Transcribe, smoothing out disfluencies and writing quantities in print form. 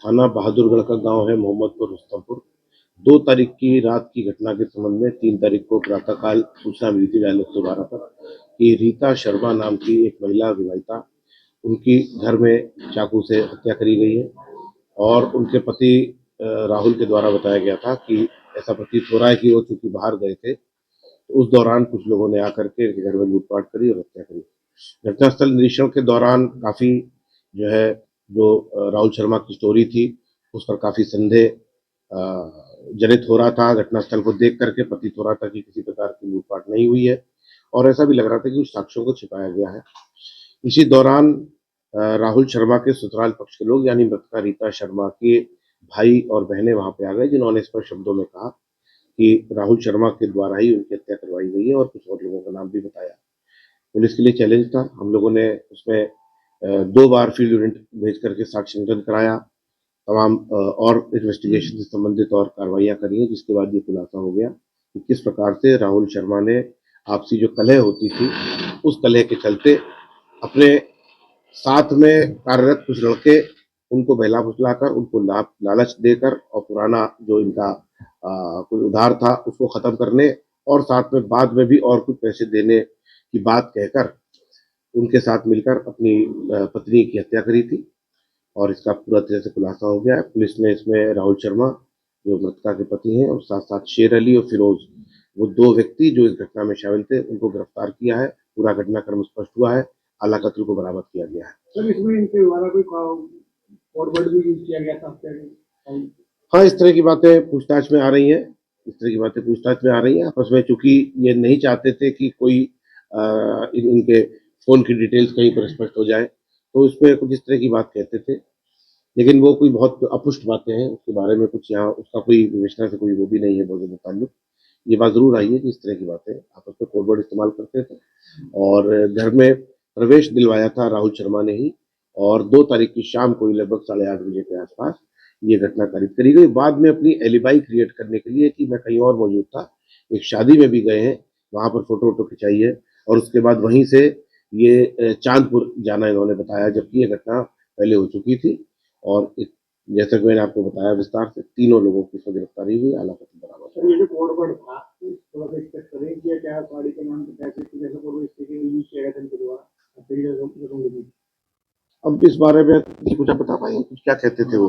थाना बहादुरगढ़ का गांव है मोहम्मदपुर रुस्तमपुर। 2 तारीख की रात की घटना के संबंध में 3 तारीख को प्रातःकाल सूचना मिली थी डायरेक्टर द्वारा पर कि रीता शर्मा नाम की एक महिला विवाहिता, उनकी घर में चाकू से हत्या करी गई है और उनके पति राहुल के द्वारा बताया गया था कि ऐसा प्रतीत हो रहा है कि वो चूंकि बाहर गए थे, तो उस दौरान कुछ लोगों ने आकर के इनके घर में लूटपाट करी और हत्या करी। घटनास्थल निरीक्षण के दौरान काफी जो है राहुल शर्मा की स्टोरी थी, उस पर काफी संदेह जनित हो रहा था। घटनास्थल को देख करके प्रतीत हो रहा था कि किसी प्रकार की लूटपाट नहीं हुई है और ऐसा भी लग रहा था कि उस साक्ष्यों को छिपाया गया है। इसी दौरान राहुल शर्मा के ससुराल पक्ष के लोग यानी मृतका रीता शर्मा के भाई और बहनें वहां पे आ गए, जिन्होंने स्पष्ट शब्दों में कहा कि राहुल शर्मा के द्वारा ही उनकी हत्या करवाई गई है और कुछ और लोगों का नाम भी बताया। पुलिस के लिए चैलेंज था। हम लोगों ने उसमें 2 बार फील्ड यूनिट भेज करके साक्ष्य संकलन कराया, तमाम और इन्वेस्टिगेशन से संबंधित और कार्रवाइयां करी हैं, जिसके बाद ये खुलासा हो गया कि किस प्रकार से राहुल शर्मा ने आपसी जो कलह होती थी, उस कलह के चलते अपने साथ में कार्यरत कुछ लड़के उनको बहला फुसलाकर, उनको लालच देकर और पुराना जो इनका कोई उधार था उसको खत्म करने और साथ में बाद में भी और कुछ पैसे देने की बात कहकर उनके साथ मिलकर अपनी पत्नी की हत्या करी थी और इसका पूरा तरह से खुलासा हो गया है। पुलिस ने इसमें राहुल शर्मा जो मृतका के पति हैं और साथ साथ शेर अली और फिरोज, वो 2 व्यक्ति जो इस घटना में शामिल थे, उनको गिरफ्तार किया है। पूरा घटनाक्रम स्पष्ट हुआ है, आला कत्ल को बरामद किया गया है। सर, इसमें इनके द्वारा कोई फॉरवर्ड भी यूज किया गया था? हाँ, इस तरह की बातें पूछताछ में आ रही हैं। इस तरह की बातें पूछताछ में आ रही हैं। आपस में चूंकि ये नहीं चाहते थे कि कोई इनके फोन की डिटेल्स कहीं पर स्पष्ट हो जाए, तो इस पर कुछ इस तरह की बात कहते थे, लेकिन वो कोई बहुत अपुष्ट बातें हैं, उसके बारे में कुछ यहाँ उसका कोई विवेचना से कोई वो भी नहीं है बहुत ज्यादा ताल्लुक। ये बात जरूर आई है कि इस तरह की बातें आपस में कोड वर्ड इस्तेमाल करते थे और घर में प्रवेश दिलवाया था राहुल शर्मा ने ही, और 2 तारीख की शाम को लगभग 8:30 बजे के आसपास ये घटना कारित करी गई। बाद में अपनी एलिबाई क्रिएट करने के लिए कि मैं कहीं और मौजूद था, एक शादी में भी गए हैं, वहां पर फोटो वोटो खिंचाई है और उसके बाद वहीं से ये चांदपुर जाना इन्होंने बताया, जबकि ये घटना पहले हो चुकी थी। और जैसा कि मैंने आपको बताया विस्तार से, तीनों लोगों की इसमें गिरफ्तारी हुई, आला कत्ल बरामद। ये जो कोड वर्ड था, थोड़ा सा एक्सपेक्ट करें कि क्या गाड़ी के नाम पे पैसे जैसे कोड वर्ड स्टिकिंग यूज किया गया था इनके द्वारा, अब इस बारे में कुछ आप बता पाएंगे, कुछ क्या कहते थे वो?